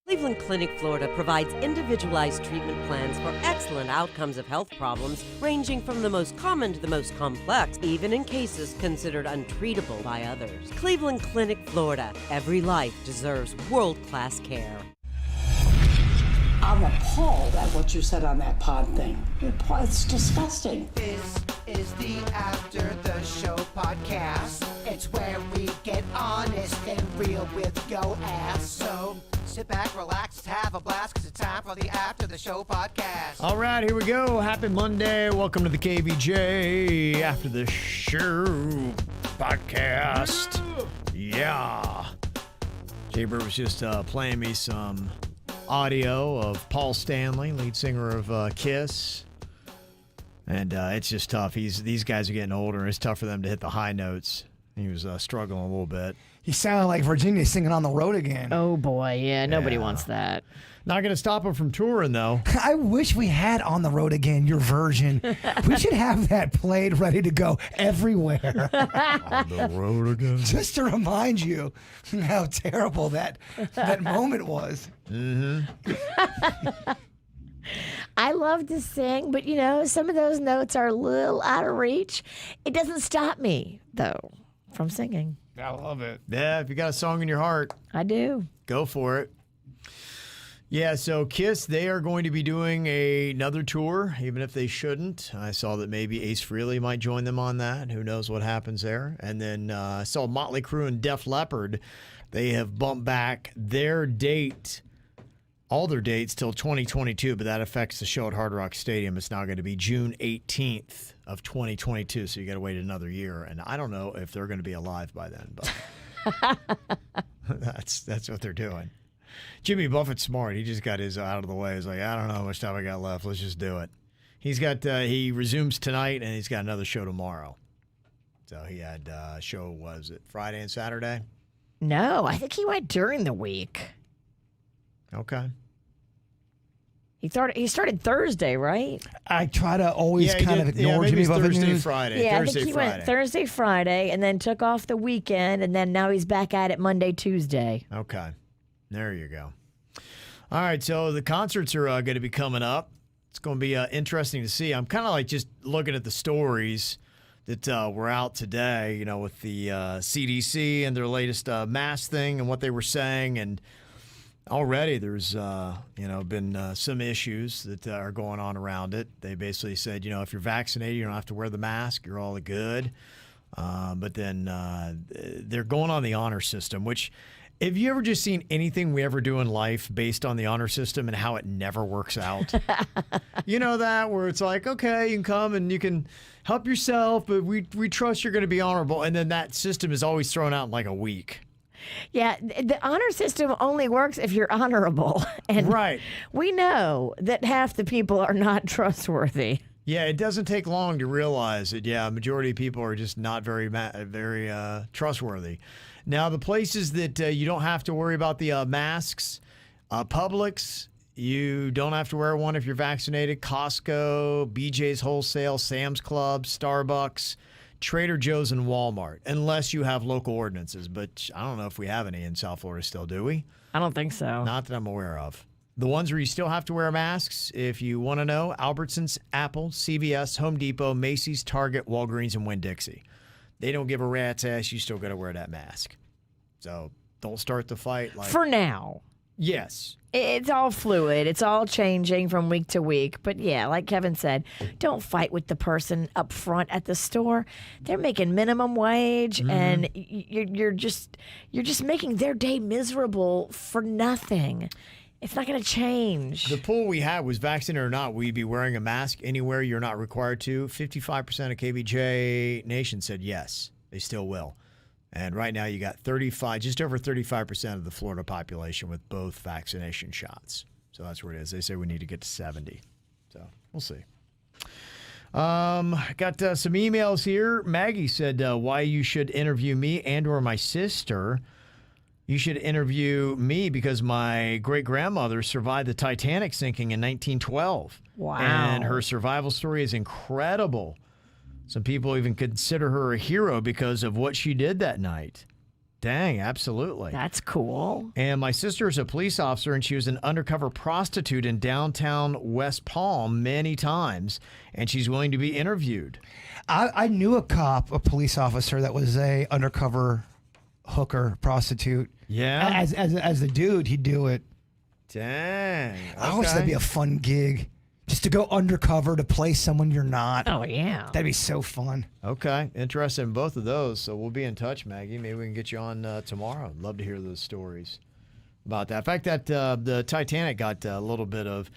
Cleveland Clinic, Florida provides individualized treatment plans for excellent outcomes of health problems ranging from the most common to the most complex, even in cases considered untreatable by others. Cleveland Clinic, Florida. Every life deserves world-class care. I'm appalled at what you said on that pod thing. It's disgusting. This is the After the Show podcast. It's where we get honest and real with yo ass. So sit back, relax, have a blast, because it's time for the After the Show podcast. All right, here we go. Happy Monday. Welcome to the KVJ After the Show podcast. Yeah. Jay-Bird was just playing me some audio of Paul Stanley, lead singer of Kiss. And it's just tough. These guys are getting older, and it's tough for them to hit the high notes. He was struggling a little bit. He sounded like Virginia singing On the Road Again. Oh, boy. Yeah, nobody wants that. Not going to stop him from touring, though. I wish we had On the Road Again, your version. We should have that played, ready to go everywhere. On the road again. Just to remind you how terrible that moment was. Mm-hmm. I love to sing, but, you know, some of those notes are a little out of reach. It doesn't stop me, though, from singing. I love it. Yeah, if you got a song in your heart, I do. go for it. Yeah, so Kiss, they are going to be doing another tour, even if they shouldn't. I saw that maybe Ace Frehley might join them on that. Who knows what happens there. And then I saw Motley Crue and Def Leppard. They have bumped back their date, all their dates, till 2022, but that affects the show at Hard Rock Stadium. It's now going to be June 18th of 2022, so you got to wait another year. And I don't know if they're going to be alive by then, but that's what they're doing. Jimmy Buffett's smart. He just got his out of the way. He's like, I don't know how much time I got left. Let's just do it. He resumes tonight, and he's got another show tomorrow. So he had a show, was it Friday and Saturday? No, I think he went during the week. Okay. He started Thursday, right? I try to always ignore maybe Jimmy it's Buffett Thursday, news. Friday. Yeah, Thursday, I think he Friday. went Thursday, Friday, and then took off the weekend, and then now he's back at it Monday, Tuesday. Okay. There you go. All right, so the concerts are going to be coming up. It's going to be interesting to see. I'm kind of like just looking at the stories that were out today, you know, with the CDC and their latest mask thing and what they were saying. And already there's, been some issues that are going on around it. They basically said, if you're vaccinated, you don't have to wear the mask. You're all good. But then they're going on the honor system, which... Have you ever just seen anything we ever do in life based on the honor system and how it never works out? You know that, where it's like, okay, you can come and you can help yourself, but we trust you're going to be honorable. And then that system is always thrown out in like a week. Yeah, the honor system only works if you're honorable. And right. We know that half the people are not trustworthy. Yeah, it doesn't take long to realize that, a majority of people are just not very trustworthy. Now, the places that you don't have to worry about the masks, Publix, you don't have to wear one if you're vaccinated. Costco, BJ's Wholesale, Sam's Club, Starbucks, Trader Joe's, and Walmart, unless you have local ordinances. But I don't know if we have any in South Florida still, do we? I don't think so. Not that I'm aware of. The ones where you still have to wear masks, if you want to know, Albertsons, Apple, CVS, Home Depot, Macy's, Target, Walgreens, and Winn-Dixie. They don't give a rat's ass. You still got to wear that mask. So don't start the fight. For now. Yes. It's all fluid. It's all changing from week to week. But yeah, like Kevin said, don't fight with the person up front at the store. They're making minimum wage, and you're just making their day miserable for nothing. It's not going to change. The poll we had was vaccinated or not, will you be wearing a mask anywhere you're not required to? 55% of KVJ Nation said yes, they still will. And right now you got just over 35% of the Florida population with both vaccination shots. So that's where it is. They say we need to get to 70. So we'll see. Got some emails here. Maggie said why you should interview me and or my sister. You should interview me because my great-grandmother survived the Titanic sinking in 1912. Wow. And her survival story is incredible. Some people even consider her a hero because of what she did that night. Dang, absolutely. That's cool. And my sister is a police officer, and she was an undercover prostitute in downtown West Palm many times, and she's willing to be interviewed. I knew a police officer that was a undercover hooker, prostitute. Yeah? As a dude, he'd do it. Dang. Okay. I wish that'd be a fun gig. Just to go undercover to play someone you're not. Oh, yeah. That'd be so fun. Okay. Interested in both of those, so we'll be in touch, Maggie. Maybe we can get you on tomorrow. I'd love to hear those stories about that. In fact, that the Titanic got a little bit of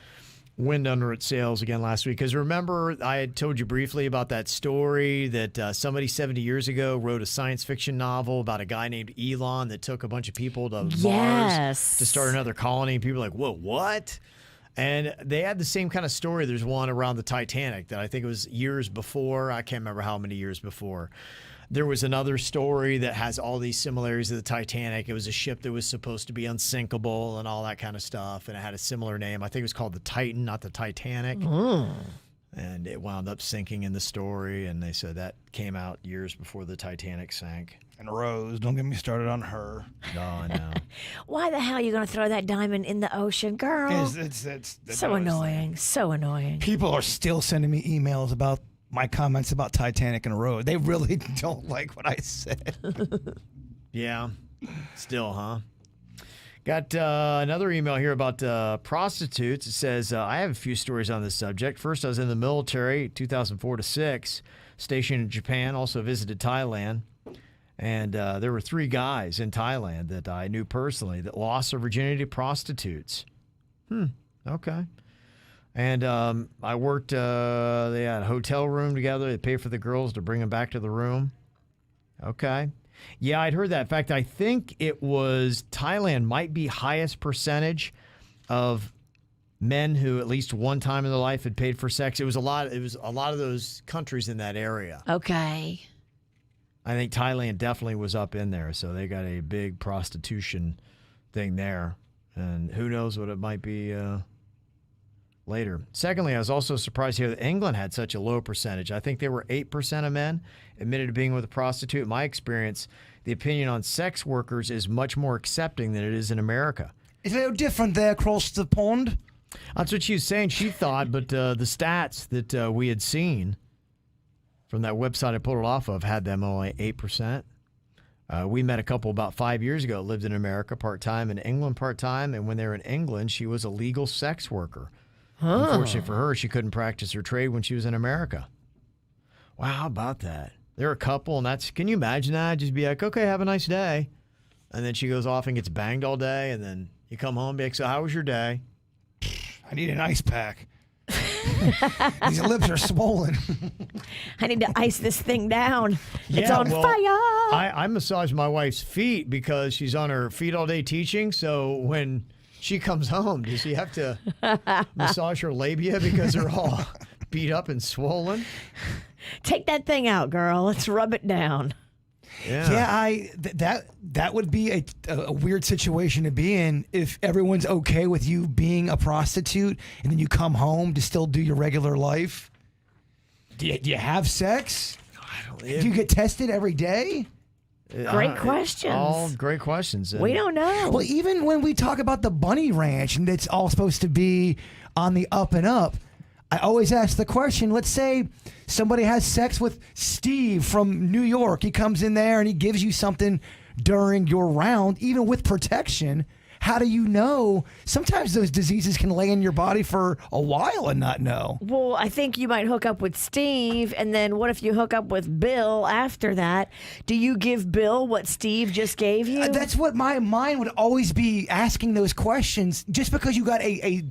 wind under its sails again last week. Because remember, I had told you briefly about that story that somebody 70 years ago wrote a science fiction novel about a guy named Elon that took a bunch of people to Mars to start another colony. And people were like, whoa, what? And they had the same kind of story. There's one around the Titanic that I think it was years before. I can't remember how many years before. There was another story that has all these similarities to the Titanic. It was a ship that was supposed to be unsinkable and all that kind of stuff. And it had a similar name. I think it was called the Titan, not the Titanic. And it wound up sinking in the story. And they said that came out years before the Titanic sank. And Rose, don't get me started on her. Oh, no. Why the hell are you going to throw that diamond in the ocean, girl? It's so annoying. So annoying. People are still sending me emails about my comments about Titanic and Rose. They really don't like what I said. Yeah. Still, huh? Got another email here about prostitutes. It says, I have a few stories on this subject. First, I was in the military, 2004 to 6, stationed in Japan, also visited Thailand. And there were 3 guys in Thailand that I knew personally that lost their virginity to prostitutes. Okay. And I worked, they had a hotel room together. They paid for the girls to bring them back to the room. Okay. Yeah, I'd heard that. In fact, I think it was Thailand might be highest percentage of men who at least one time in their life had paid for sex. It was a lot of those countries in that area. Okay. I think Thailand definitely was up in there, so they got a big prostitution thing there. And who knows what it might be later. Secondly, I was also surprised here that England had such a low percentage. I think they were 8% of men admitted to being with a prostitute. In my experience, the opinion on sex workers is much more accepting than it is in America. Is it different there across the pond? That's what she was saying. She thought, but the stats that we had seen from that website I pulled it off of had them only 8%. We met a couple about 5 years ago, lived in America part-time, in England part-time, and when they were in England, she was a legal sex worker. Unfortunately for her, she couldn't practice her trade when she was in America. Wow, how about that? They're a couple, and that's, can you imagine that? Just be like, okay, have a nice day. And then she goes off and gets banged all day, and then you come home and be like, so how was your day? I need an ice pack. These lips are swollen. I need to ice this thing down. It's Yeah, on well, fire. I massage my wife's feet because she's on her feet all day teaching. So when she comes home, does she have to massage her labia because they're all beat up and swollen? Take that thing out, girl. Let's rub it down. Yeah, that would be a weird situation to be in if everyone's okay with you being a prostitute and then you come home to still do your regular life. Do you have sex? Do you get tested every day? Great questions. All great questions. We don't know. Well, even when we talk about the bunny ranch and it's all supposed to be on the up and up, I always ask the question, let's say somebody has sex with Steve from New York. He comes in there and he gives you something during your round, even with protection. How do you know? Sometimes those diseases can lay in your body for a while and not know. Well, I think you might hook up with Steve, and then what if you hook up with Bill after that? Do you give Bill what Steve just gave you? That's what my mind would always be asking those questions. Just because you got a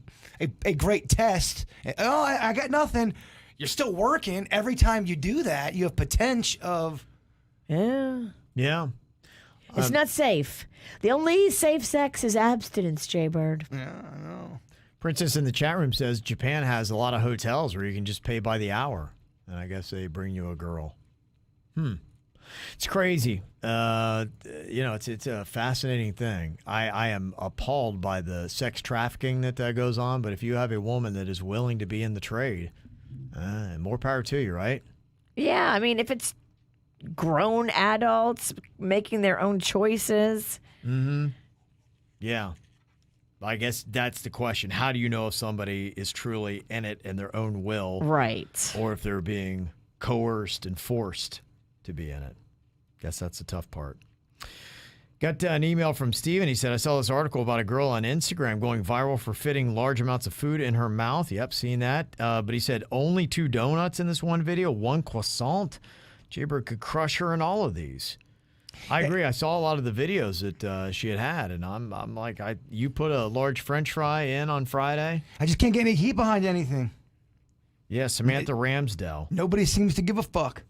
great test, oh, I got nothing. You're still working. Every time you do that, you have potential of... Yeah. It's not safe. The only safe sex is abstinence, Jaybird. Yeah, I know. Princess in the chat room says Japan has a lot of hotels where you can just pay by the hour. And I guess they bring you a girl. It's crazy. It's a fascinating thing. I am appalled by the sex trafficking that goes on. But if you have a woman that is willing to be in the trade, more power to you, right? Yeah, I mean, if it's grown adults making their own choices. Yeah. I guess that's the question. How do you know if somebody is truly in it in their own will? Right. Or if they're being coerced and forced to be in it? Guess that's the tough part. Got an email from Steven. He said, I saw this article about a girl on Instagram going viral for fitting large amounts of food in her mouth. Yep, seen that. But he said only 2 donuts in this one video, 1 croissant. Jaybird could crush her in all of these. I agree. I saw a lot of the videos that she had, and I'm like, you put a large French fry in on Friday? I just can't get any heat behind anything. Yeah, Samantha Ramsdell. Nobody seems to give a fuck.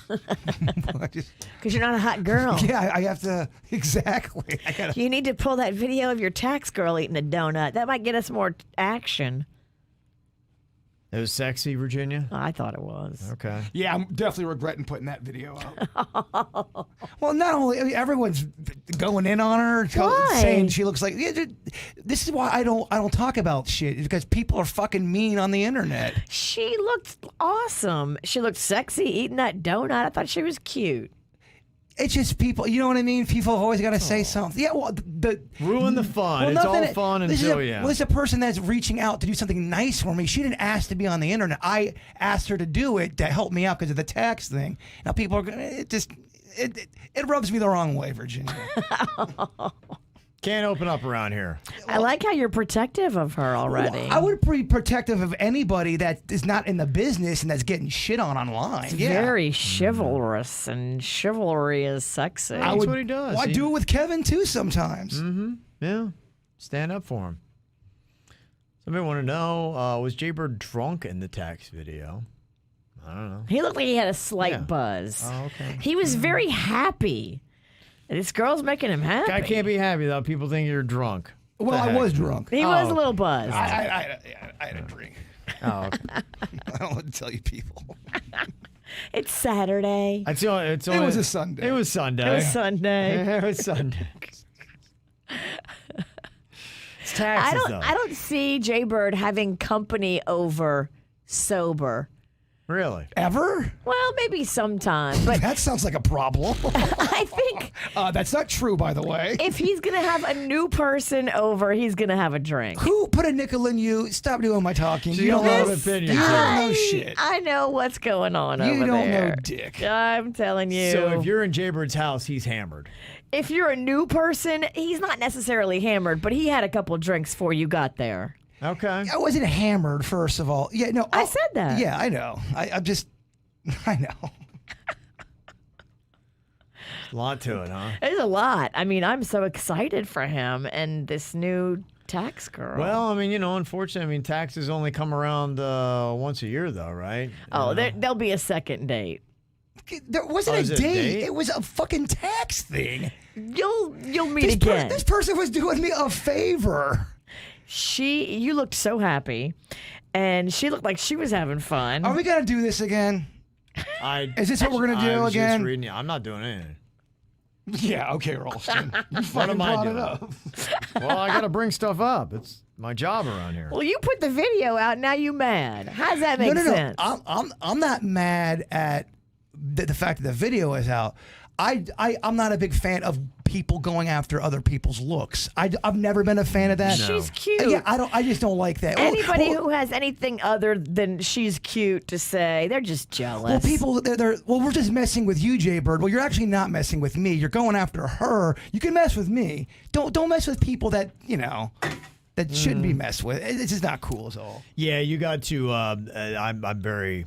Because you're not a hot girl. Yeah, I have to. Exactly. You need to pull that video of your tax girl eating a donut. That might get us more action. It was sexy, Virginia? I thought it was. Okay. Yeah, I'm definitely regretting putting that video out. Well, not only, I mean, everyone's going in on her, saying she looks like. Yeah, this is why I don't talk about shit, because people are fucking mean on the internet. She looked awesome. She looked sexy eating that donut. I thought she was cute. It's just people, you know what I mean? People have always got to say something. Yeah, well, ruin the fun. It's all fun until, Well, this is a person that's reaching out to do something nice for me. She didn't ask to be on the internet. I asked her to do it to help me out because of the tax thing. Now people are going to, it rubs me the wrong way, Virginia. Can't open up around here. I like how you're protective of her already. Well, I would be protective of anybody that is not in the business and that's getting shit on online. It's very chivalrous, and chivalry is sexy. That's what he does. Well, I do it with Kevin too sometimes. Mm-hmm. Yeah. Stand up for him. Somebody want to know, was Jaybird drunk in the tax video? I don't know. He looked like he had a slight buzz. Oh, okay. He was very happy. This girl's making him happy. Guy can't be happy though. People think you're drunk. Well, I was drunk. He was a little buzzed. I had a drink. Oh, okay. I don't want to tell you people. It's Saturday. It was a Sunday. It was Sunday. It was Sunday. It was Sunday. It's taxes, though. I don't see Jaybird having company over sober. Really? Ever? Well, maybe sometime, but that sounds like a problem. I think that's not true, by the way. if he's going to have a new person over, he's going to have a drink. Who put a nickel in you? Stop doing my talking. You don't have opinions. You don't know shit. I know what's going on over there. You don't know dick. I'm telling you. So if you're in Jaybird's house, he's hammered. If you're a new person, he's not necessarily hammered, but he had a couple drinks before you got there. Okay. I wasn't hammered, first of all. Yeah, no. I said that. Yeah, I know. I'm just, I know. A lot to it, huh? There's a lot. I mean, I'm so excited for him and this new tax girl. Well, I mean, unfortunately, taxes only come around once a year, though, right? There'll be a second date. There wasn't a it date. It was a fucking tax thing. You'll meet again. This person was doing me a favor. You looked so happy, and she looked like she was having fun. Are we gonna do this again? Is this what we're gonna do again? Just reading, I'm not doing anything. Yeah, okay, Ralston. What am I doing? Well, I got to bring stuff up. It's my job around here. Well, you put the video out. Now you mad? How does that make sense? I'm not mad at the fact that the video is out. I'm not a big fan of people going after other people's looks. I've never been a fan of that. No. She's cute. Yeah, I just don't like that. Anybody who has anything other than she's cute to say, they're just jealous. Well, people, we're just messing with you, Jaybird. Well, you're actually not messing with me. You're going after her. You can mess with me. Don't mess with people that that shouldn't be messed with. It's just not cool at all. Yeah, you got to. I'm a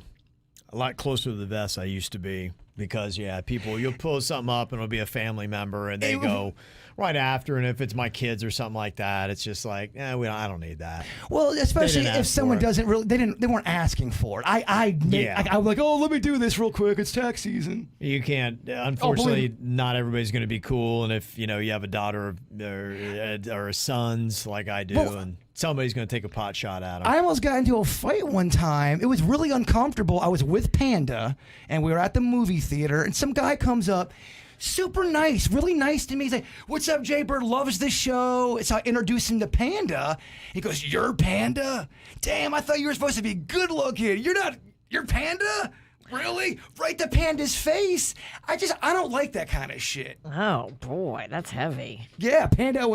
lot closer to the vest I used to be. Because, you'll pull something up and it'll be a family member and they go right after. And if it's my kids or something like that, it's just like, I don't need that. Well, especially if someone doesn't really, they weren't asking for it. I'm like, oh, let me do this real quick. It's tax season. You can't, unfortunately, not everybody's going to be cool. And if, you have a daughter or sons like I do, and somebody's going to take a pot shot at them. I almost got into a fight one time. It was really uncomfortable. I was with Panda, and we were at the movie theater, and some guy comes up, super nice, really nice to me. He's like, what's up, Jaybird? Loves the show. So I introduced him to Panda. He goes, you're Panda? Damn, I thought you were supposed to be good looking. You're Panda? Really? Right to Panda's face? I don't like that kind of shit. Oh boy, that's heavy. Yeah, Panda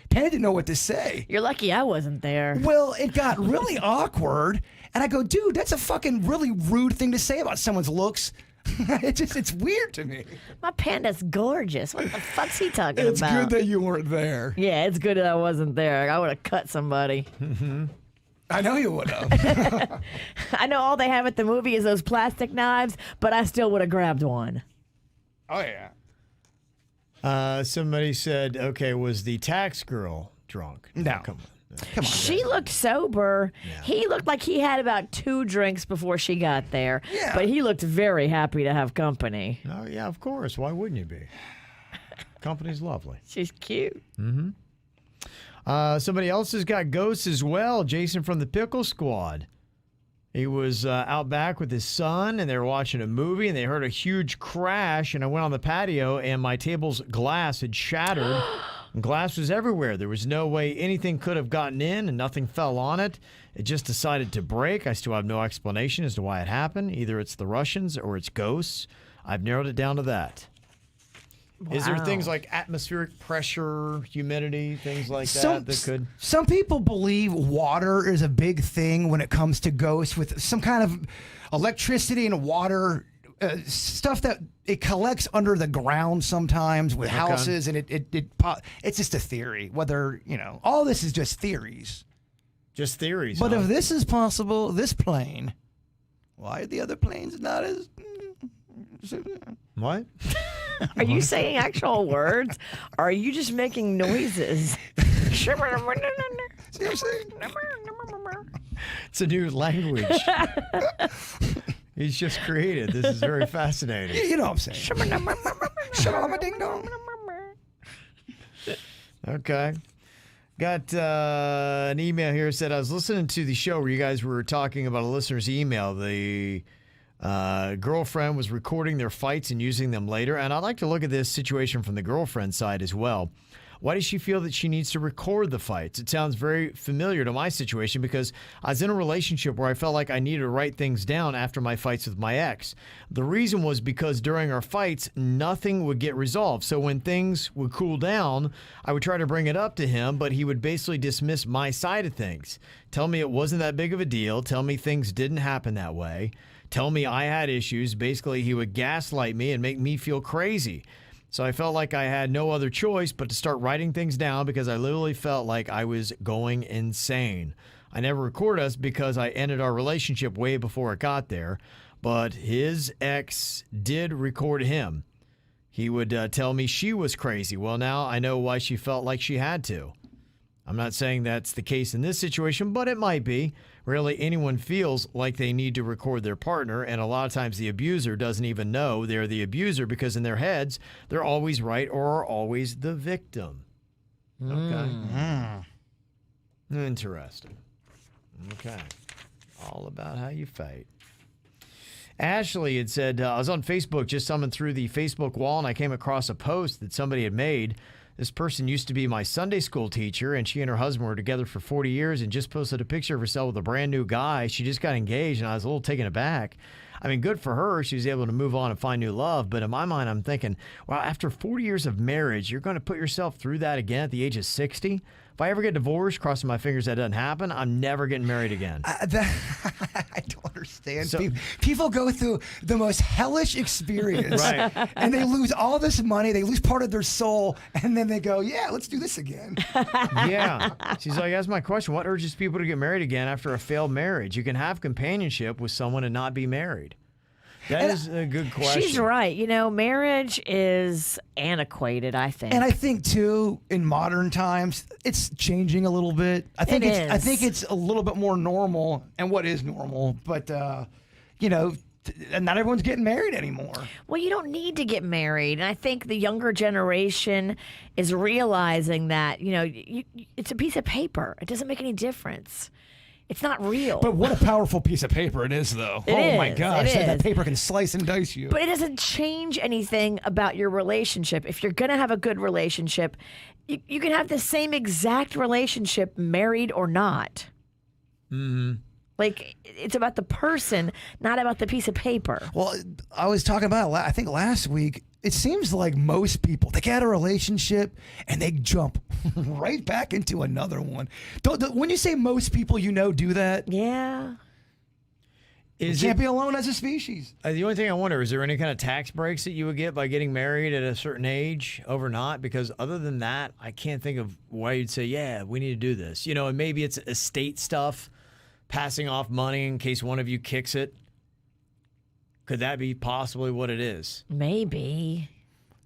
didn't know what to say. You're lucky I wasn't there. Well, it got really awkward, and I go, dude, that's a fucking really rude thing to say about someone's looks. It's weird to me. My Panda's gorgeous. What the fuck's he talking It's about? good that you weren't there. Yeah, it's good that I wasn't there. I would have cut somebody. I know you would have. I know all they have at the movie is those plastic knives, but I still would have grabbed one. Oh, yeah. Somebody said, okay, was the tax girl drunk? No. Come on. She looked sober. Yeah. He looked like he had about 2 drinks before she got there. Yeah. But he looked very happy to have company. Oh, yeah, of course. Why wouldn't you be? Company's lovely. She's cute. Somebody else has got ghosts as well. Jason from the Pickle Squad. He was out back with his son, and they were watching a movie, and they heard a huge crash, and I went on the patio, and my table's glass had shattered. And glass was everywhere. There was no way anything could have gotten in, and nothing fell on it. It just decided to break. I still have no explanation as to why it happened. Either it's the Russians or it's ghosts. I've narrowed it down to that. Wow. Is there things like atmospheric pressure, humidity, things like that could... Some people believe water is a big thing when it comes to ghosts, with some kind of electricity and water stuff that it collects under the ground sometimes with houses, and it's just a theory. Whether, all this is just theories. Just theories. But huh? if this is possible, this plane, why are the other planes not as... What? Are you saying actual words? Or are you just making noises? See what I'm saying? It's a new language. He's just created. This is very fascinating. You know what I'm saying. Ding dong. Okay. Got an email here that said, I was listening to the show where you guys were talking about a listener's email. The girlfriend was recording their fights and using them later. And I'd like to look at this situation from the girlfriend's side as well. Why does she feel that she needs to record the fights? It sounds very familiar to my situation because I was in a relationship where I felt like I needed to write things down after my fights with my ex. The reason was because during our fights, nothing would get resolved. So when things would cool down, I would try to bring it up to him, but he would basically dismiss my side of things. Tell me it wasn't that big of a deal. Tell me things didn't happen that way. Tell me I had issues. Basically, he would gaslight me and make me feel crazy. So I felt like I had no other choice but to start writing things down because I literally felt like I was going insane. I never recorded us because I ended our relationship way before it got there, but his ex did record him. He would tell me she was crazy. Well, now I know why she felt like she had to. I'm not saying that's the case in this situation, but it might be. Rarely anyone feels like they need to record their partner, and a lot of times the abuser doesn't even know they're the abuser because in their heads, they're always right or are always the victim. Okay. Interesting. Okay. All about how you fight. Ashley had said, I was on Facebook just thumbing through the Facebook wall, and I came across a post that somebody had made. This person used to be my Sunday school teacher, and she and her husband were together for 40 years and just posted a picture of herself with a brand new guy. She just got engaged, and I was a little taken aback. I mean, good for her. She was able to move on and find new love. But in my mind, I'm thinking, wow, after 40 years of marriage, you're going to put yourself through that again at the age of 60? If I ever get divorced, crossing my fingers that doesn't happen, I'm never getting married again. I don't understand. People go through the most hellish experience, Right. And they lose all this money. They lose part of their soul, and then they go, yeah, let's do this again. Yeah. She's like, that's my question. What urges people to get married again after a failed marriage? You can have companionship with someone and not be married. That is a good question. She's right. Marriage is antiquated, I think. And I think too, in modern times, it's changing a little bit. I think it's a little bit more normal, and what is normal, but not everyone's getting married anymore. Well, you don't need to get married. And I think the younger generation is realizing that, it's a piece of paper. It doesn't make any difference. It's not real. But what a powerful piece of paper it is, though. My gosh, that paper can slice and dice you. But it doesn't change anything about your relationship. If you're going to have a good relationship, you can have the same exact relationship, married or not. Mm-hmm. Like, it's about the person, not about the piece of paper. Well, I was talking about, I think last week, it seems like most people, they get out of a relationship and they jump right back into another one. When you say most people do that, Yeah. you can't be alone as a species. The only thing I wonder, is there any kind of tax breaks that you would get by getting married at a certain age over not? Because other than that, I can't think of why you'd say, yeah, we need to do this. And maybe it's estate stuff, passing off money in case one of you kicks it. Could that be possibly what it is? Maybe.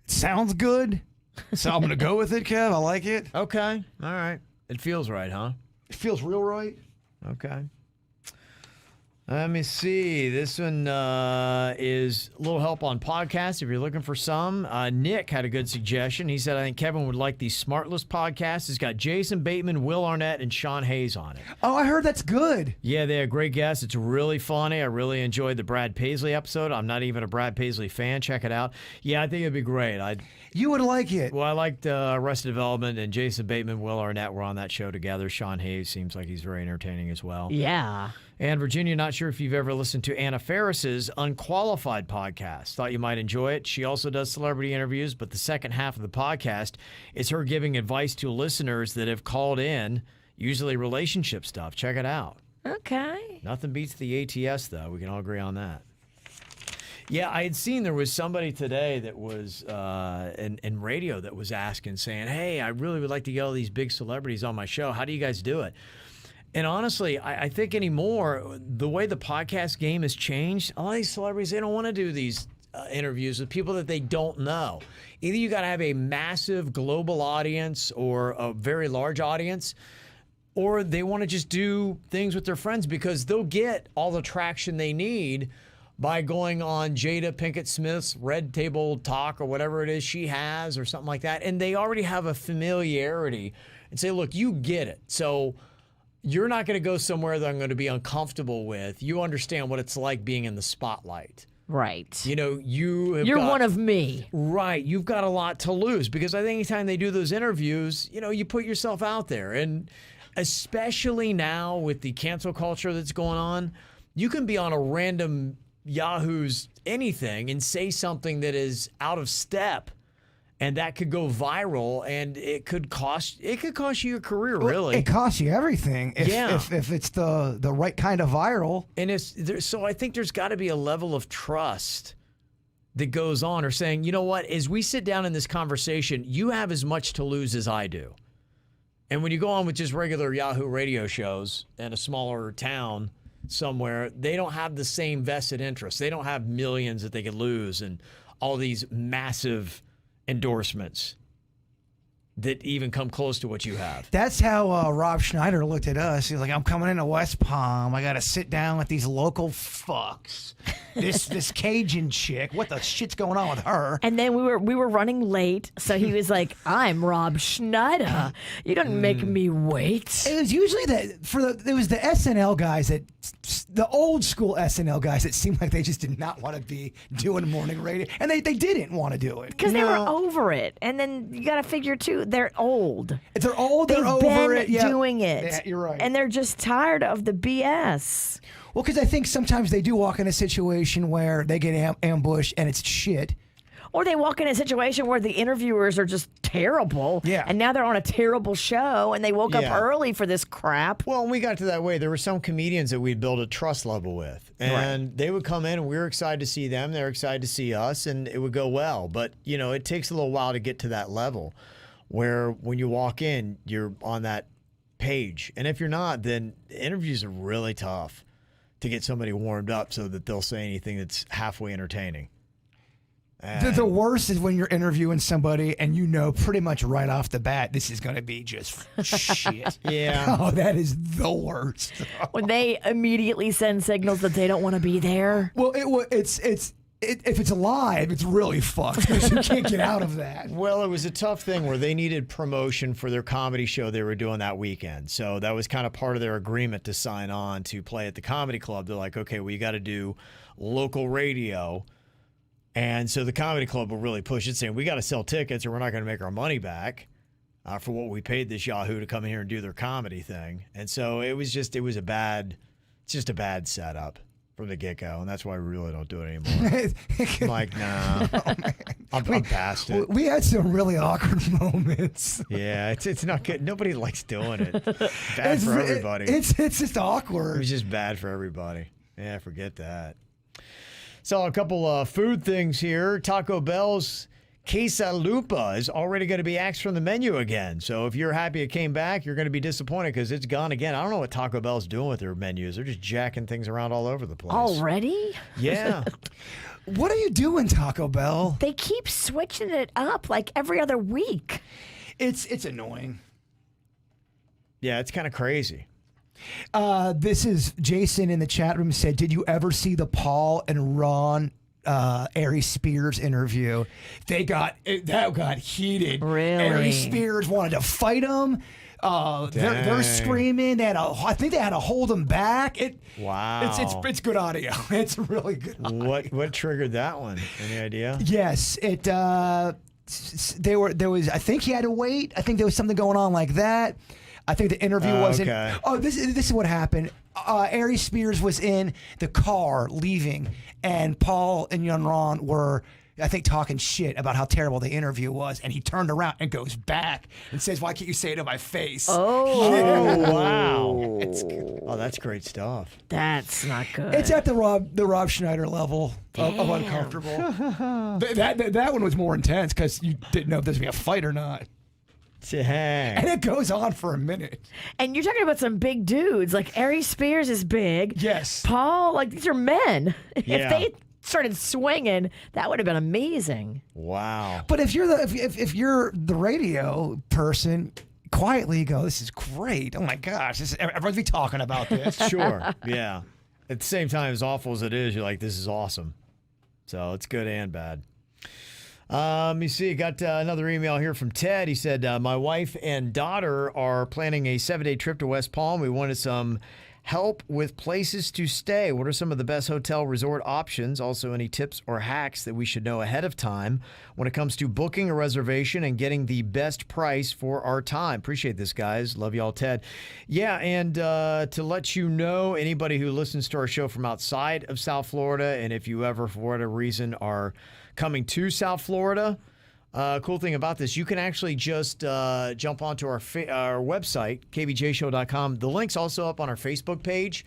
Sounds good. So I'm going to go with it, Kev. I like it. Okay. All right. It feels right, huh? It feels real right. Okay. Let me see. This one is a little help on podcasts if you're looking for some. Nick had a good suggestion. He said, I think Kevin would like the Smartless podcast. It's got Jason Bateman, Will Arnett, and Sean Hayes on it. Oh, I heard that's good. Yeah, they have great guests. It's really funny. I really enjoyed the Brad Paisley episode. I'm not even a Brad Paisley fan. Check it out. Yeah, I think it'd be great. You would like it. Well, I liked Arrested Development, and Jason Bateman, Will Arnett were on that show together. Sean Hayes seems like he's very entertaining as well. Yeah. And Virginia, not sure if you've ever listened to Anna Faris's Unqualified podcast. Thought you might enjoy it. She also does celebrity interviews, but the second half of the podcast is her giving advice to listeners that have called in, usually relationship stuff. Check it out. Okay. Nothing beats the ATS, though. We can all agree on that. Yeah, I had seen there was somebody today that was in radio that was asking, saying, hey, I really would like to get all these big celebrities on my show. How do you guys do it? And honestly, I think anymore, the way the podcast game has changed, a lot of these celebrities, they don't want to do these interviews with people that they don't know. Either you got to have a massive global audience or a very large audience, or they want to just do things with their friends because they'll get all the traction they need by going on Jada Pinkett Smith's Red Table Talk or whatever it is she has or something like that. And they already have a familiarity and say, look, you get it. So you're not going to go somewhere that I'm going to be uncomfortable with. You understand what it's like being in the spotlight. Right. You're one of me. Right. You've got a lot to lose because I think anytime they do those interviews, you put yourself out there. And especially now with the cancel culture that's going on, you can be on a random Yahoo's anything and say something that is out of step. And that could go viral, and it could cost you your career, really. It costs you everything if it's the right kind of viral. And so I think there's got to be a level of trust that goes on, or saying, you know what, as we sit down in this conversation, you have as much to lose as I do. And when you go on with just regular Yahoo radio shows in a smaller town somewhere, they don't have the same vested interest. They don't have millions that they could lose and all these massive endorsements that even come close to what you have. That's how Rob Schneider looked at us. He's like, I'm coming into West Palm. I got to sit down with these local fucks. This Cajun chick. What the shit's going on with her? And then we were running late, so he was like, I'm Rob Schneider. You don't make me wait. It was usually it was the SNL guys the old school SNL guys that seemed like they just did not want to be doing morning radio. And they didn't want to do it. Because they were over it. And then you got to figure, too, they're old. They're old, they're They've over been it. Yeah. doing it. Yeah, you're right. And they're just tired of the BS. Well, because I think sometimes they do walk in a situation where they get ambushed and it's shit. Or they walk in a situation where the interviewers are just terrible. Yeah. And now they're on a terrible show and they woke up early for this crap. Well, when we got to that way, there were some comedians that we'd build a trust level with. And they would come in and we were excited to see them. They're excited to see us and it would go well. But, it takes a little while to get to that level where when you walk in, you're on that page. And if you're not, then interviews are really tough to get somebody warmed up so that they'll say anything that's halfway entertaining. The worst is when you're interviewing somebody and pretty much right off the bat, this is going to be just shit. Yeah. Oh, that is the worst. When they immediately send signals that they don't want to be there. Well, if it's live, it's really fucked because you can't get out of that. Well, it was a tough thing where they needed promotion for their comedy show they were doing that weekend. So that was kind of part of their agreement to sign on to play at the comedy club. They're like, okay, well, you got to do local radio. And so the comedy club will really push it, saying we got to sell tickets or we're not going to make our money back for what we paid this Yahoo to come in here and do their comedy thing. And so it was a bad It's just a bad setup from the get-go, and that's why we really don't do it anymore. I'm like, nah. I'm past it. We had some really awkward moments. Yeah, it's not good. Nobody likes doing it. Bad for everybody. It's just It awkward. was just bad for everybody. Yeah, forget that. So a couple food things here. Taco Bell's quesalupa is already going to be axed from the menu again. So if you're happy it came back, you're going to be disappointed because it's gone again. I don't know what Taco Bell's doing with their menus. They're just jacking things around all over the place. Already? Yeah. What are you doing, Taco Bell? They keep switching it up like every other week. It's annoying. Yeah, it's kind of crazy. This is Jason in the chat room said, did you ever see the Paul and Ron Ari Spears interview? That got heated. Really? Ari Spears wanted to fight him. They're screaming. I think they had to hold him back. Wow. It's good audio. It's really good audio. What triggered that one? Any idea? Yes, there was. I think he had to wait. I think there was something going on like that. I think the interview wasn't. Okay. Oh, this is what happened. Ari Spears was in the car leaving, and Paul and young Ron were, I think, talking shit about how terrible the interview was, and he turned around and goes back and says, "Why can't you say it to my face?" Oh, wow. That's great stuff. That's not good. It's at the Rob Schneider level of uncomfortable. that one was more intense because you didn't know if this would be a fight or not. And it goes on for a minute. And you're talking about some big dudes. Like Ari Spears is big. Yes. Paul, like these are men. Yeah. If they started swinging, that would have been amazing. Wow. But if you're the radio person, quietly you go, "This is great. Oh my gosh, everyone's be talking about this." Sure. Yeah. At the same time, as awful as it is, you're like, this is awesome. So it's good and bad. Let me see. Got another email here from Ted. He said, my wife and daughter are planning a 7-day trip to West Palm. We wanted some help with places to stay. What are some of the best hotel resort options? Also, any tips or hacks that we should know ahead of time when it comes to booking a reservation and getting the best price for our time? Appreciate this, guys. Love y'all, Ted. Yeah, and to let you know, anybody who listens to our show from outside of South Florida, and if you ever, for whatever reason, are coming to South Florida, cool thing about this, you can actually just jump onto our website, kvjshow.com. The link's also up on our Facebook page.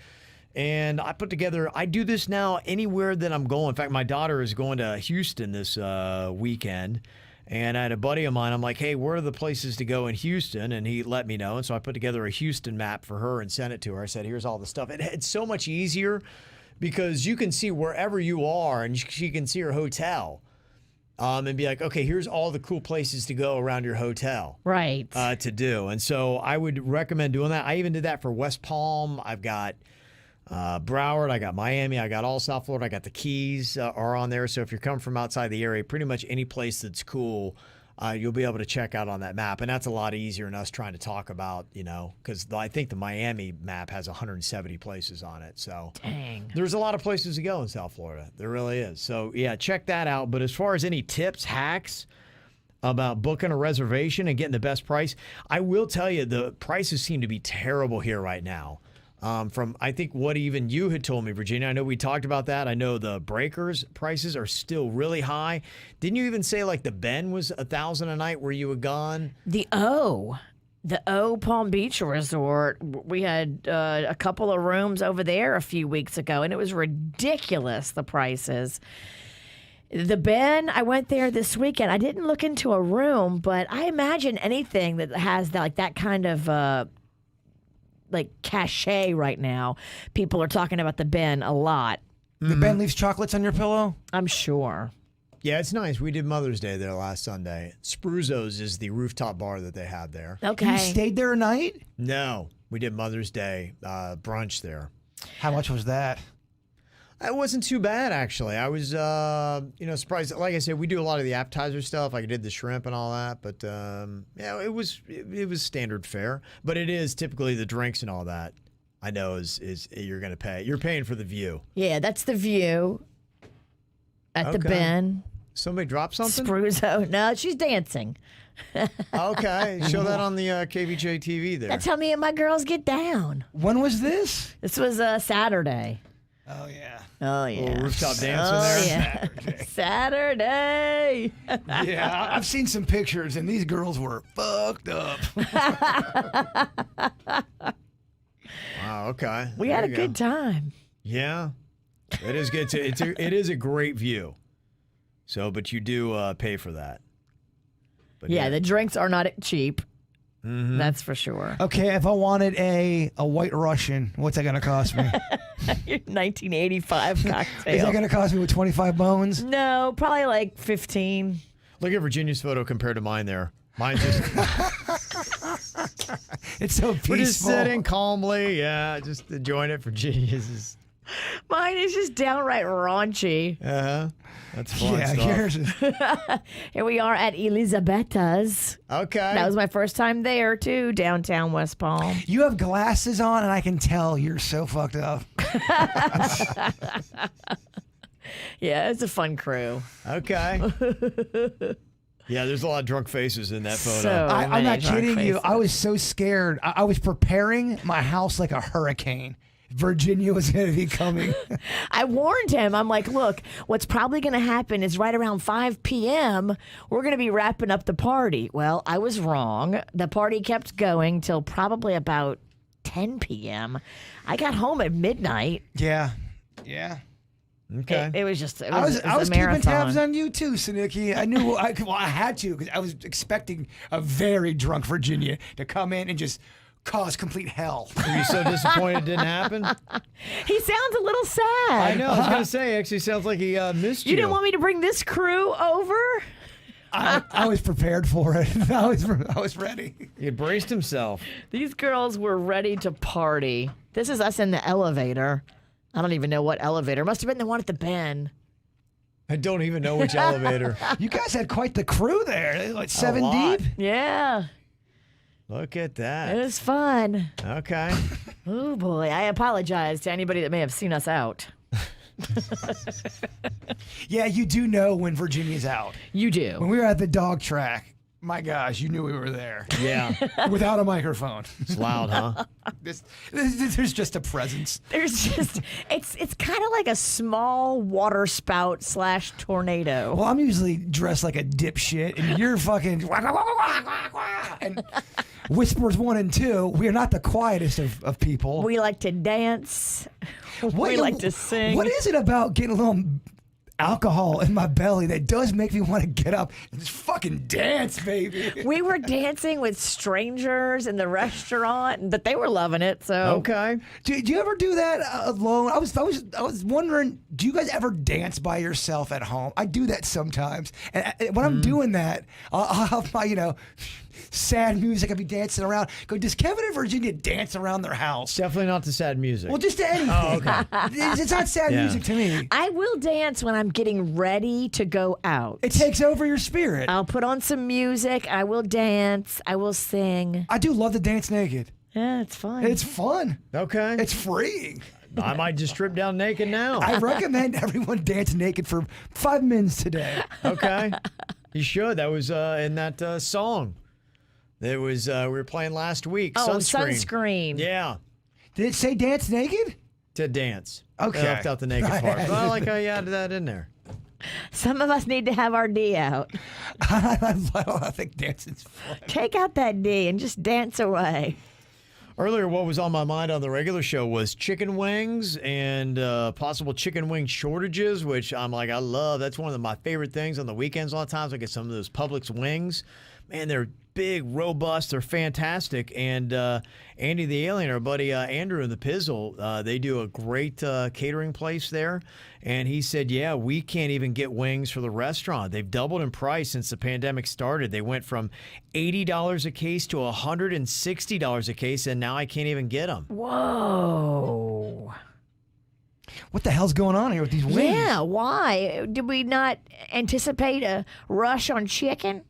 And I do this now anywhere that I'm going. In fact, my daughter is going to Houston this weekend. And I had a buddy of mine, I'm like, hey, where are the places to go in Houston? And he let me know. And so I put together a Houston map for her and sent it to her. I said, here's all the stuff. It's so much easier because you can see wherever you are and she can see her hotel. And be like, okay, here's all the cool places to go around your hotel. Right. To do. And so I would recommend doing that. I even did that for West Palm. I've got Broward. I got Miami. I got all South Florida. I got the Keys are on there. So if you're coming from outside the area, pretty much any place that's cool, you'll be able to check out on that map. And that's a lot easier than us trying to talk about, because I think the Miami map has 170 places on it. So Dang. There's a lot of places to go in South Florida. There really is. So, yeah, check that out. But as far as any tips, hacks about booking a reservation and getting the best price, I will tell you the prices seem to be terrible here right now. From, I think, what even you had told me, Virginia. I know we talked about that. I know the breakers prices are still really high. Didn't you even say like the Ben was $1,000 a night where you had gone? The O Palm Beach Resort. We had a couple of rooms over there a few weeks ago, and it was ridiculous, the prices. The Ben, I went there this weekend. I didn't look into a room, but I imagine anything that has that kind of cachet right now. People are talking about the Ben a lot. The Ben leaves chocolates on your pillow? I'm sure. Yeah, it's nice. We did Mother's Day there last Sunday. Spruzzo's is the rooftop bar that they have there. Okay. You stayed there a night? No, we did Mother's Day brunch there. How much was that? It wasn't too bad, actually. I was, surprised. Like I said, we do a lot of the appetizer stuff. Like I did the shrimp and all that. But, it was standard fare. But it is typically the drinks and all that, I know, is you're going to pay. You're paying for the view. Yeah, that's the view at the Ben. Somebody dropped something? Spruzzo. No, she's dancing. Okay, show that on the KVJ TV there. That's how me and my girls get down. When was this? This was Saturday. Oh, yeah. Oh, yeah. Little rooftop dancing Oh, there. yeah. Saturday. Yeah, I've seen some pictures, and these girls were fucked up. Wow, okay. We There had a you good go. time. Yeah, it is good. It is a great view. So, but you do pay for that. But Yeah, the drinks are not cheap. That's for sure. Okay, if I wanted a White Russian, what's that going to cost me? Your 1985 cocktail. Is that going to cost me with 25 bones? No, probably like 15. Look at Virginia's photo compared to mine there. Mine's just It's so peaceful. we're just sitting calmly. Yeah, just enjoying it. Virginia's is Mine is just downright raunchy. that's fun Yeah, stuff. yours is. Here we are at Elisabetta's. Okay. That was my first time there, too, downtown West Palm. You have glasses on, and I can tell you're so fucked up. Yeah, it's a fun crew. Okay. Yeah, there's a lot of drunk faces in that photo. So I'm many not drunk kidding you. faces. I was so scared. I was preparing my house like a hurricane. Virginia was going to be coming. I warned him. I'm like, look, what's probably going to happen is right around 5 p.m., we're going to be wrapping up the party. Well, I was wrong. The party kept going till probably about 10 p.m. I got home at midnight. Yeah. Okay. It was just, I was a keeping marathon. tabs on you too, Saniki. I knew I had to because I was expecting a very drunk Virginia to come in and just cause complete hell. Were you so disappointed it didn't happen? He sounds a little sad. I know. I was going to say, it actually sounds like he missed you. You didn't want me to bring this crew over? I was prepared for it. I was ready. He had braced himself. These girls were ready to party. This is us in the elevator. I don't even know what elevator. Must have been the one at the Bend. I don't even know which elevator. You guys had quite the crew there. Like 7 lot. deep. Yeah, Look at it that. was fun. Okay. Oh boy, I apologize to anybody that may have seen us out. Yeah, you do know when Virginia's out. You When do. we were at the dog track, my gosh, you knew we were there Yeah. without a microphone. It's loud, huh? There's just a presence. There's just it's kind of like a small water spout / tornado. Well, I'm usually dressed like a dipshit, and you're fucking and whispers 1 and 2. We are not the quietest of people. We like to dance. What- we like to sing. What is it about getting a little alcohol in my belly that does make me want to get up and just fucking dance, baby? We were dancing with strangers in the restaurant, but they were loving it. So Okay. Do you ever do that alone? I was wondering, do you guys ever dance by yourself at home? I do that sometimes, and when I'm doing that, I'll have my sad music. I'll be dancing around. Go, does Kevin and Virginia dance around their house? Definitely not the sad music. Well, just anything. Oh, okay. It's not sad Yeah. music to me. I will dance when I'm getting ready to go out. It takes over your spirit. I'll put on some music. I will dance. I will sing. I do love to dance naked. Yeah, it's fun. It's fun. Okay. It's freeing. I might just strip down naked now. I recommend everyone dance naked for 5 minutes today. Okay. You should. That was in that song. That was we were playing last week. oh, Sunscreen. sunscreen. Yeah. Did it say dance naked? To dance. Okay. I left out the naked part. But I like how you added that in there. Some of us need to have our D out. I think dancing's fun. Take out that D and just dance away. Earlier, what was on my mind on the regular show was chicken wings and possible chicken wing shortages, which I'm like, I love. That's one of my favorite things on the weekends. A lot of times I get some of those Publix wings. Man, they're big, robust. They're fantastic. And Andy the Alien, our buddy Andrew in the Pizzle, they do a great catering place there. And he said, yeah, we can't even get wings for the restaurant. They've doubled in price since the pandemic started. They went from $80 a case to $160 a case, and now I can't even get them. Whoa. What the hell's going on here with these wings? Yeah, why? Did we not anticipate a rush on chicken?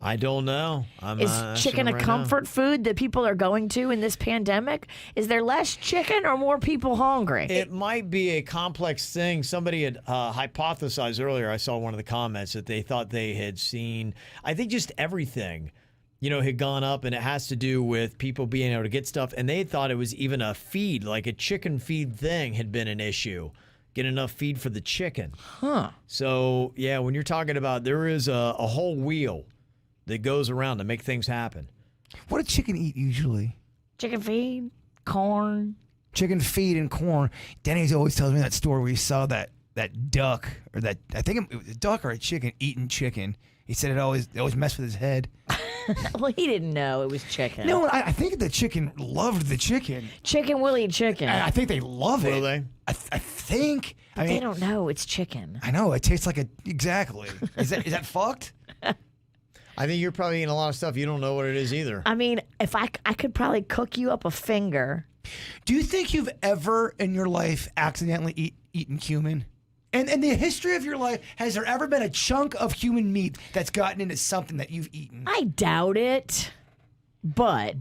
I don't know. Is chicken a comfort food that people are going to in this pandemic? Is there less chicken or more people hungry? It might be a complex thing. Somebody had hypothesized earlier, I saw one of the comments, that they thought they had seen, I think just everything, had gone up, and it has to do with people being able to get stuff. And they thought it was even a feed, like a chicken feed thing had been an issue. Get enough feed for the chicken. Huh. So, yeah, when you're talking about, there is a whole wheel that goes around to make things happen. What does chicken eat usually? Chicken feed, corn. Chicken feed and corn. Denny's always tells me that story where he saw that duck, or that, I think it was a duck or a chicken eating chicken. He said it always messed with his head. Well, he didn't know it was chicken. No, I think the chicken loved the chicken. Chicken will eat chicken. I think they love it. Will they? I think. But they don't know it's chicken. I know. It tastes like exactly. Is that fucked? I think you're probably eating a lot of stuff. You don't know what it is either. I mean, if I could probably cook you up a finger. Do you think you've ever in your life accidentally eaten human? And in the history of your life, has there ever been a chunk of human meat that's gotten into something that you've eaten? I doubt it. But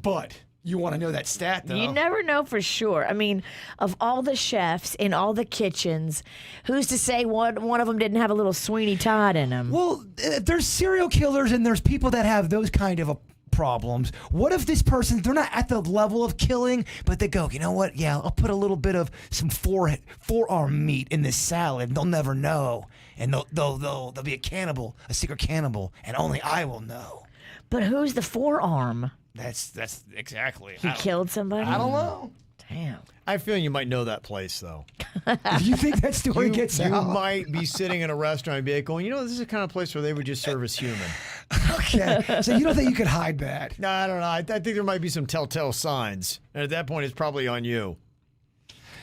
you want to know that stat, though. You never know for sure. I mean, of all the chefs in all the kitchens, who's to say one of them didn't have a little Sweeney Todd in them? Well, there's serial killers and there's people that have those kind of problems. What if this person, they're not at the level of killing, but they go, you know what? Yeah, I'll put a little bit of some forearm meat in this salad. They'll never know. And they'll be a cannibal, a secret cannibal, and only I will know. But who's the forearm? That's exactly. He killed somebody? I don't know. Damn. I feel you might know that place, though. You think that story gets you out? You might be sitting in a restaurant and be like, going, this is the kind of place where they would just serve us human. Okay. So you don't think you could hide that? No, I don't know. I think there might be some telltale signs. And at that point, it's probably on you.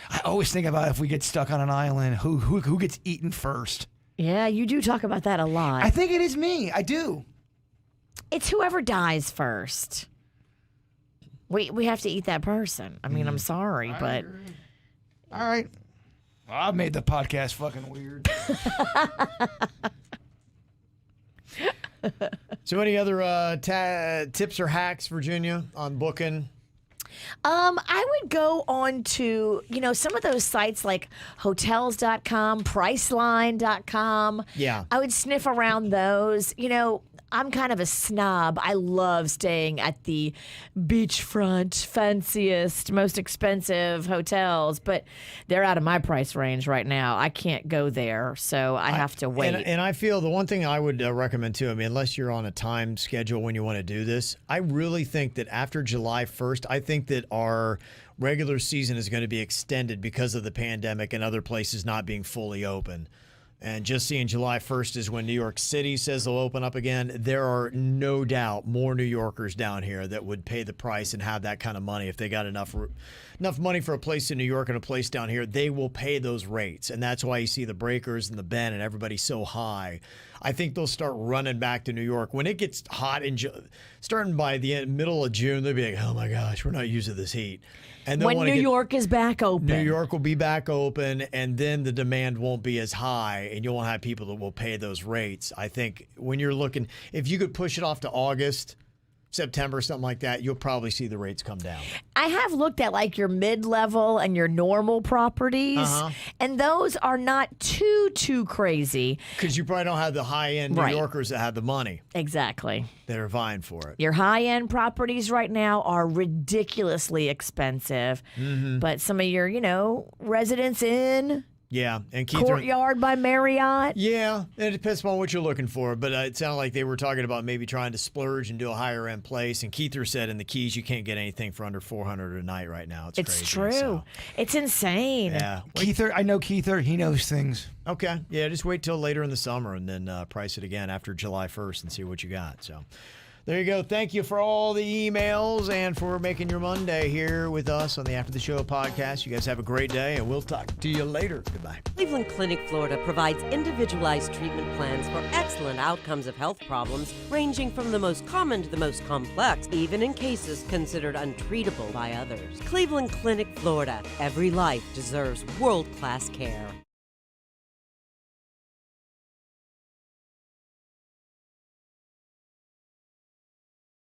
I always think about if we get stuck on an island, who gets eaten first? Yeah, you do talk about that a lot. I think it is me. I do. It's whoever dies first. We have to eat that person. I mean, I'm sorry, but... All right. Well, I've made the podcast fucking weird. So any other tips or hacks, Virginia, on booking? I would go on to, some of those sites like hotels.com, priceline.com. Yeah. I would sniff around those. I'm kind of a snob. I love staying at the beachfront, fanciest, most expensive hotels, but they're out of my price range right now. I can't go there, so I have to wait. And I feel the one thing I would recommend too, unless you're on a time schedule when you want to do this, I really think that after July 1st, I think that our regular season is going to be extended because of the pandemic and other places not being fully open. And just seeing July 1st is when New York City says they'll open up again. There are no doubt more New Yorkers down here that would pay the price and have that kind of money. If they got enough money for a place in New York and a place down here, they will pay those rates. And that's why you see the Breakers and the Ben and everybody so high. I think they'll start running back to New York. When it gets hot, starting by the middle of June, they'll be like, oh my gosh, we're not used to this heat. And when New York is back open. New York will be back open, and then the demand won't be as high, and you won't have people that will pay those rates. I think when you're looking, if you could push it off to August, September, something like that, you'll probably see the rates come down. I have looked at like your mid-level and your normal properties, and those are not too crazy. Because you probably don't have the high-end New Yorkers that have the money. Exactly. That are vying for it. Your high-end properties right now are ridiculously expensive, but some of your, Residence Inn... Yeah, and Courtyard by Marriott. Yeah, it depends on what you're looking for, but it sounded like they were talking about maybe trying to splurge and do a higher end place. And Keither said in the Keys you can't get anything for under $400 a night right now. It's crazy. True. So. It's insane. Yeah, Keither, I know Keither. He knows things. Okay, yeah, just wait till later in the summer and then price it again after July 1st and see what you got. So. There you go. Thank you for all the emails and for making your Monday here with us on the After the Show podcast. You guys have a great day, and we'll talk to you later. Goodbye. Cleveland Clinic, Florida provides individualized treatment plans for excellent outcomes of health problems ranging from the most common to the most complex, even in cases considered untreatable by others. Cleveland Clinic, Florida. Every life deserves world-class care.